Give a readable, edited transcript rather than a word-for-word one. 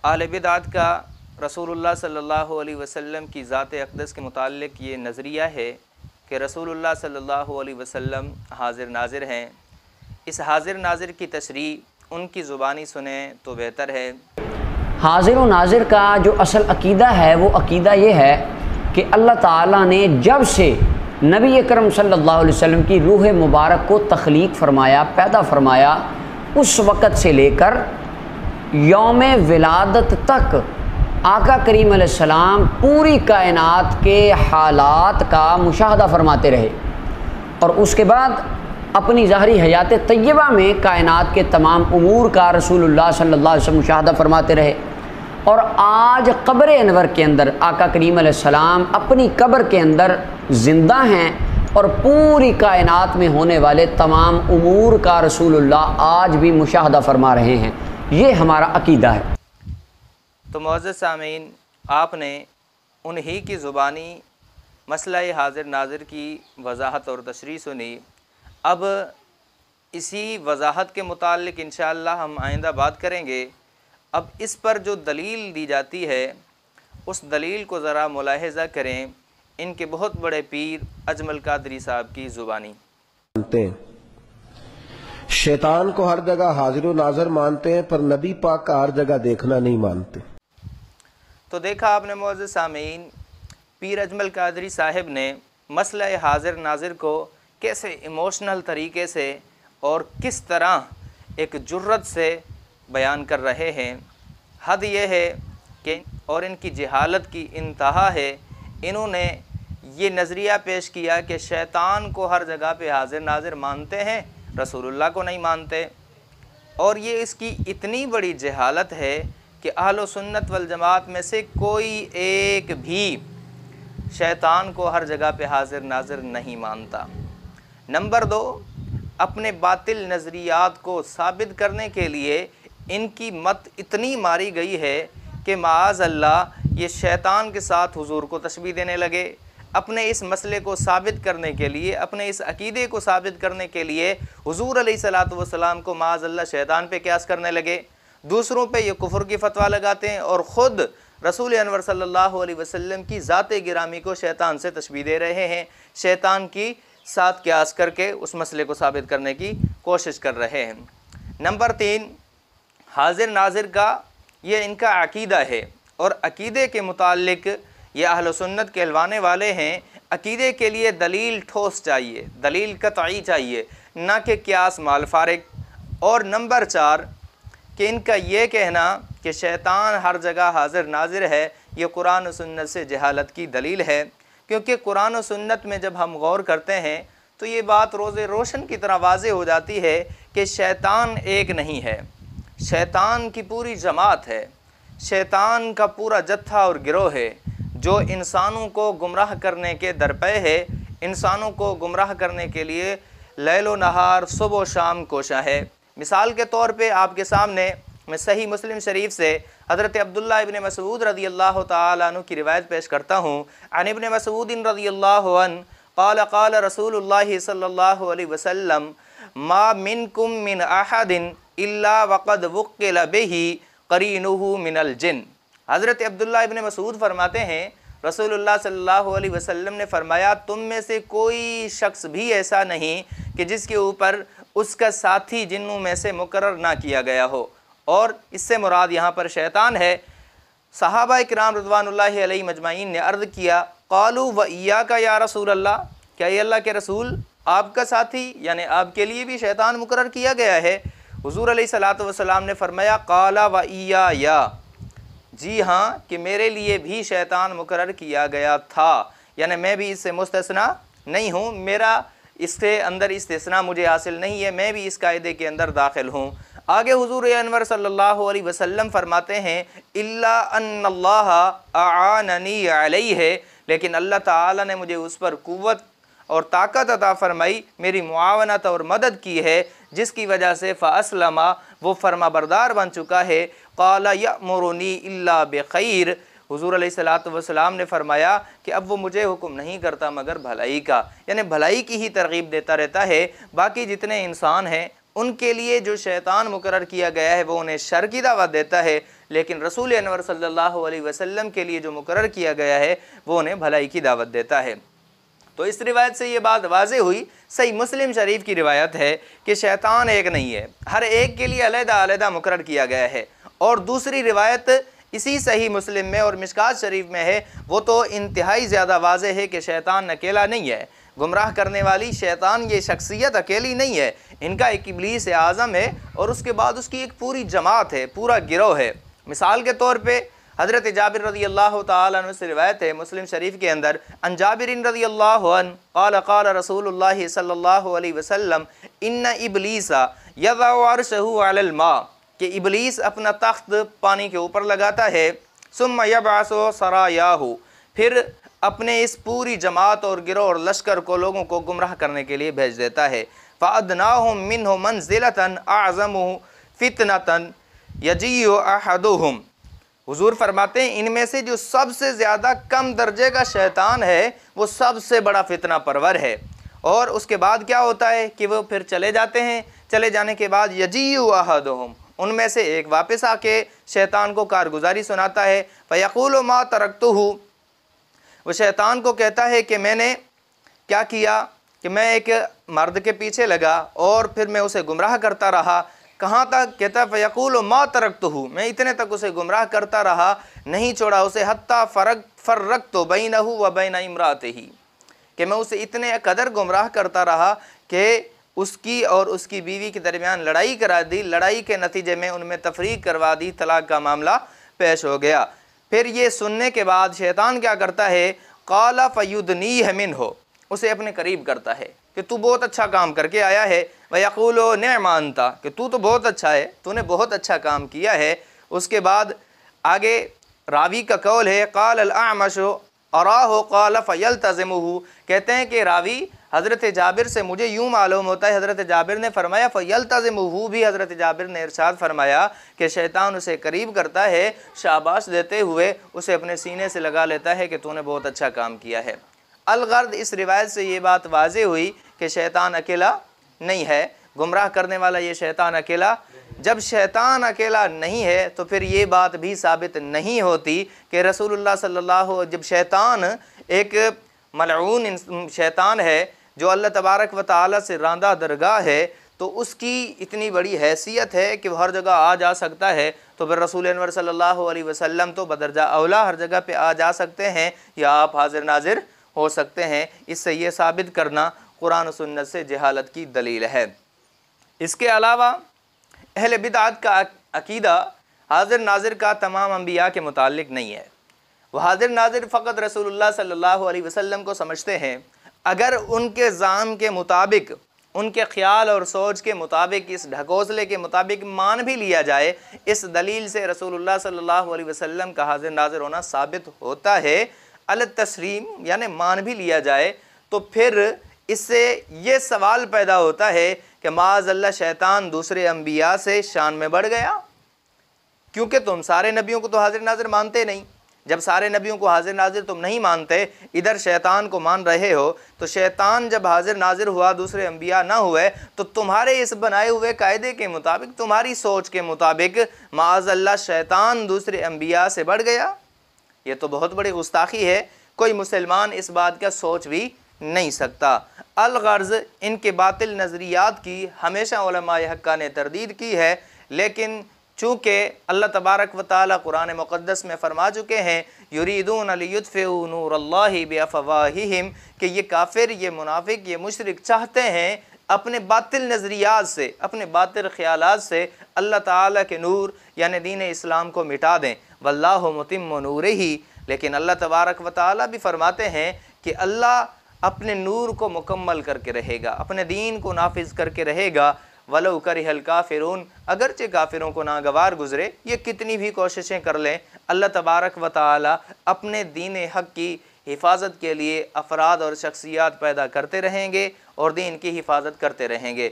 अहले बिदअत का रसूलुल्लाह सल्लल्लाहु अलैहि वसल्लम की ज़ात अक़दस के मुताल्लिक़ ये नज़रिया है कि रसूलुल्लाह सल्लल्लाहु अलैहि वसल्लम हाज़िर नाज़िर हैं। इस हाज़िर नाज़िर की तशरीह उनकी ज़ुबानी सुने तो बेहतर है। हाज़िर व नाज़िर का जो असल अक़ीदा है वो अक़ीदा ये है कि अल्लाह ताला ने जब से नबी अकरम सल्लल्लाहु अलैहि वसल्लम की रूह मुबारक को तख्लीक फ़रमाया, पैदा फ़रमाया, उस वक़्त से लेकर यौम विलादत तक आका करीम अलैहिस्सलाम पूरी कायनात के हालात का मुशाहदा फ़रमाते रहे और उसके बाद अपनी ज़ाहरी हयात तय्यबा में कायनात के तमाम उमूर का रसूलुल्लाह सल्लल्लाहु अलैहि वसल्लम मुशाहदा फ़रमाते रहे। और आज क़ब्र अनवर के अंदर आका करीम अलैहिस्सलाम अपनी कब्र के अंदर ज़िंदा हैं और पूरी कायनात में होने वाले तमाम उमूर का रसूलुल्लाह आज भी मुशाहदा फ़रमा रहे हैं। ये हमारा अक़ीदा है। तो मुअज़्ज़ज़ सामीन, आपने उन्हीं की ज़ुबानी मसला हाज़िर नाज़िर की वज़ाहत और तशरीह सुनी। अब इसी वज़ाहत के मुताल्लिक़ इंशाअल्लाह हम आइंदा बात करेंगे। अब इस पर जो दलील दी जाती है उस दलील को ज़रा मुलाहिज़ा करें। इनके बहुत बड़े पीर अजमल कादरी साहब की ज़ुबानी। मानते हैं शैतान को हर जगह हाजिर व नाज़िर मानते हैं, पर नबी पाक का हर जगह देखना नहीं मानते। तो देखा आपने मुअज़्ज़ज़ सामीन, पीर अजमल कादरी साहब ने मसला हाज़िर नाज़िर को कैसे इमोशनल तरीके से और किस तरह एक जुर्रत से बयान कर रहे हैं। हद ये है कि और इनकी जहालत की इंतहा है, इन्होंने ये नज़रिया पेश किया कि शैतान को हर जगह पे हाज़िर नाज़िर मानते हैं, रसूलुल्लाह को नहीं मानते। और ये इसकी इतनी बड़ी जहालत है कि अहलो सुन्नत वल जमात में से कोई एक भी शैतान को हर जगह पे हाज़िर नाज़िर नहीं मानता। नंबर 2, अपने बातिल नज़रियात को साबित करने के लिए इनकी मत इतनी मारी गई है कि माज़ अल्लाह ये शैतान के साथ हुजूर को तशबीह देने लगे। अपने इस मसले को साबित करने के लिए, अपने इस अकीदे को साबित करने के लिए हुजूर अलैहिस्सलातु वस्सलाम को माज़ अल्लाह शैतान पे क़यास करने लगे। दूसरों पे ये कुफ्र की फ़तवा लगाते हैं और ख़ुद रसूल अनवर सल्लल्लाहु अलैहि वसल्लम की ज़ाते गिरामी को शैतान से तशबीह दे रहे हैं। शैतान की साथ क़यास करके उस मसले को साबित करने की कोशिश कर रहे हैं। नंबर 3, हाज़िर नाज़िर का ये इनका अकीदा है और अकीदे के मुताल्लिक़ ये अहल सुन्नत कहलवाने वाले हैं। अकीदे के लिए दलील ठोस चाहिए, दलील कतई चाहिए, ना कि क़यास माल फारिग। और नंबर 4 कि इनका ये कहना कि शैतान हर जगह हाज़िर नाज़िर है, ये कुरान और सुन्नत से जहालत की दलील है। क्योंकि कुरान और सुन्नत में जब हम गौर करते हैं तो ये बात रोज़े रोशन की तरह वाज़े हो जाती है कि शैतान एक नहीं है, शैतान की पूरी जमात है, शैतान का पूरा जत्था और गिरोह है जो इंसानों को गुमराह करने के दरपे है। इंसानों को गुमराह करने के लिए लैलो नहार सुबह शाम कोशा है। मिसाल के तौर पे आपके सामने मैं सही मुस्लिम शरीफ से हज़रत अब्दुल्लाह इब्न मसूद रज़ियल्लाहु ताला अन्हु की रिवायत पेश करता हूँ। अन इब्न मसूद रज़ियल्लाहु अन्हु क़ाल क़ाल रसूलुल्लाह सल्लल्लाहु अलैहि वसल्लम मा मिनकुम मिन अहदिन इल्ला वक़द वुक्किल बिही क़रीनुहु मिनल जिन। हज़रत अब्दुल्लाह इब्न मसूद फरमाते हैं रसूलुल्लाह सल्लल्लाहु अलैहि वसल्लम ने फरमाया, तुम में से कोई शख्स भी ऐसा नहीं कि जिसके ऊपर उसका साथी जिन्नों में से मुकर्रर ना किया गया हो। और इससे मुराद यहाँ पर शैतान है। सहाबा किराम रिज़वानुल्लाहि अलैहिम अजमाइन ने अर्ज़ किया, क़ालू व इय्याका या रसूल अल्लाह, क्या ये अल्लाह के रसूल आपका साथी यानी आपके लिए भी शैतान मुकर्रर किया गया है? हुज़ूर अलैहिस्सलातु वस्सलाम ने फरमाया, क़ाला व इय्या, जी हाँ, कि मेरे लिए भी शैतान मुकर्रर किया गया था, यानी मैं भी इससे मुस्तस्ना नहीं हूँ, मेरा इसके अंदर इस्तिस्ना मुझे हासिल नहीं है, मैं भी इस कायदे के अंदर दाखिल हूँ। आगे हुजूर अनवर सल्लल्लाहु अलैहि वसल्लम फरमाते हैं, इल्ला अन्नल्लाह आननी अलैहि, लेकिन अल्लाह ताला ने मुझे उस पर कुव्वत और ताकत अता फरमाई, मेरी मुआवनत और मदद की है, जिसकी वजह से फ़अस्लमा, वो फरमा बरदार बन चुका है। क़ाला यअमुरुनी इल्ला बिखैर, हुज़ूर अलैहिस्सलातु वस्सलाम ने फरमाया कि अब वो मुझे हुक्म नहीं करता मगर भलाई का, यानी भलाई की ही तरगीब देता रहता है। बाकी जितने इंसान हैं उनके लिए जो शैतान मुकर्रर किया गया है वो उन्हें शर की दावत देता है, लेकिन रसूल अनवर सल्लल्लाहु अलैहि वसल्लम के लिए जो मुकर्रर किया गया है वो उन्हें भलाई की दावत देता है। तो इस रिवायत से ये बात वाज़े हुई, सही मुस्लिम शरीफ की रिवायत है कि शैतान एक नहीं है, हर एक के लिए अलग-अलग मुकर्रर किया गया है। और दूसरी रिवायत इसी सही मुस्लिम में और मिशकात शरीफ में है, वो तो इंतहाई ज़्यादा वाज़े है कि शैतान अकेला नहीं है, गुमराह करने वाली शैतान ये शख्सियत अकेली नहीं है, इनका एक इब्लीस आज़म है और उसके बाद उसकी एक पूरी जमात है, पूरा गिरोह है। मिसाल के तौर पे हज़रत जाबिर रज़ी अल्लाह तआला अन्हु से रिवायत है मुस्लिम शरीफ के अंदर, अन जाबिरिन रज़ी अल्लाहु अन्हु क़ाल क़ाल रसूलुल्लाह सल्लल्लाहु अलैहि वसल्लम इन्ना इब्लीसा यज़अु अर्शहु अलल मा, कि इब्लीस अपना तख्त पानी के ऊपर लगाता है, सुम्मा यबअसु सरायाहु, फिर अपने इस पूरी जमात और गिरोह और लश्कर को लोगों को गुमराह करने के लिए भेज देता है। फ़अदनाहुम मिन्हु मंज़िलतन अअज़मुहु फ़ितनतन यजीउ अहदुहुम, हुजूर फरमाते हैं इनमें से जो सबसे ज़्यादा कम दर्जे का शैतान है वो सबसे बड़ा फितना परवर है। और उसके बाद क्या होता है कि वो फिर चले जाते हैं, चले जाने के बाद यजीउ अहदुहुम, उनमें से एक वापस आके शैतान को कारगुजारी सुनाता है। फ़यक़ूलु मा तरक्तुहु, वो शैतान को कहता है कि मैंने क्या किया कि मैं एक मर्द के पीछे लगा और फिर मैं उसे गुमराह करता रहा। कहाँ तक? कहता है फ़यक़ूलु मा तरक्तुहु, मैं इतने तक उसे गुमराह करता रहा, नहीं छोड़ा उसे, हत्ता फ़र्रक़्तु बैनहु व बैन इम्राअतिही, कि मैं उसे इतने कदर गुमराह करता रहा कि उसकी और उसकी बीवी के दरमियान लड़ाई करा दी, लड़ाई के नतीजे में उनमें तफरीक करवा दी, तलाक का मामला पेश हो गया। फिर ये सुनने के बाद शैतान क्या करता है, क़ाला फ़युदनीह मिन्हु, उसे अपने करीब करता है कि तू बहुत अच्छा काम करके आया है, वयक़ूलु निअमा अंता, कि तू तो बहुत अच्छा है, तूने बहुत अच्छा काम किया है। उसके बाद आगे रावी का कौल है, क़ाल अल अअमशु अराहु क़ाल फ़यल्तज़िमुहु, कहते हैं कि रावी हज़रत जाबिर से मुझे यूँ मालूम होता है, हज़रत जाबिर ने फरमाया फ़यल्तज़िमुहु, भी हज़रत जाबिर ने इरशाद फरमाया कि शैतान उसे करीब करता है, शाबाश देते हुए उसे अपने सीने से लगा लेता है कि तूने बहुत अच्छा काम किया है। अलगर्द इस रिवायत से ये बात वाज़े हुई कि शैतान अकेला नहीं है, गुमराह करने वाला ये शैतान अकेला, जब शैतान अकेला नहीं है तो फिर ये बात भी साबित नहीं होती कि रसूलुल्लाह सल्लल्लाहु, जब शैतान एक मलऊन शैतान है जो अल्लाह तबारक व तआला से रांदा दरगाह है, तो उसकी इतनी बड़ी हैसियत है कि वह हर जगह आ जा सकता है, तो फिर रसूल अनवर सल्लल्लाहु अलैहि वसल्लम तो बदरजा औला हर जगह पे आ जा सकते हैं या आप हाजिर नाजिर हो सकते हैं। इससे ये साबित करना कुरान और सुन्नत से जहालत की दलील है। इसके अलावा अहले बिदअत का अकीदा हाजिर नाजिर का तमाम अंबिया के मुतालिक नहीं है। वह हाजिर नाजिर फ़कत रसूलुल्लाह सल्लल्लाहु अलैहि वसल्लम को समझते हैं। अगर उनके ज़ाम के मुताबिक, उनके ख़्याल और सोच के मुताबिक, इस ढकोसले के मुताबिक मान भी लिया जाए, इस दलील से रसूलुल्लाह सल्लल्लाहु अलैहि वसल्लम का हाजिर नाजिर होना साबित होता है, अल तस्लीम यानी मान भी लिया जाए, तो फिर इससे ये सवाल पैदा होता है कि माज़अल्लाह शैतान दूसरे अंबिया से शान में बढ़ गया, क्योंकि तुम सारे नबियों को तो हाजिर नाजिर मानते नहीं। जब सारे नबियों को हाजिर नाजिर तुम नहीं मानते, इधर शैतान को मान रहे हो, तो शैतान जब हाजिर नाजिर हुआ, दूसरे अंबिया ना हुए, तो तुम्हारे इस बनाए हुए कायदे के मुताबिक, तुम्हारी सोच के मुताबिक माज़अल्लाह शैतान दूसरे अंबिया से बढ़ गया। ये तो बहुत बड़ी गुस्ताखी है, कोई मुसलमान इस बात का सोच भी नहीं सकता। अलगर्ज़ इनके बातिल नज़रियात की हमेशा उलमाए हक्का ने तरदीद की है, लेकिन चूँकि अल्लाह तबारक व तआला कुरान मुक़द्दस में फरमा चुके हैं, युरीदून लियुत्फ़िउ नूरल्लाहि बिअफ़वाहिहिम, कि ये काफिर, ये मुनाफिक, ये मुशरिक चाहते हैं अपने बातिल नज़रियात से, अपने बातिल ख़यालात से अल्लाह ताला के नूर यानी दीन इस्लाम को मिटा दें। वल्लाहु मुतिम्मु नूरिही, लेकिन अल्लाह तबारक व तआला भी फरमाते हैं कि अल्लाह अपने नूर को मुकम्मल करके रहेगा, अपने दीन को नाफिज करके रहेगा। वलौ करिहल काफिरून, अगरचे काफिरों को नागवार गुजरे, ये कितनी भी कोशिशें कर लें, अल्लाह तबारक व तआला अपने दीन हक़ की हिफाजत के लिए अफराद और शख्सियात पैदा करते रहेंगे और दीन की हिफाजत करते रहेंगे।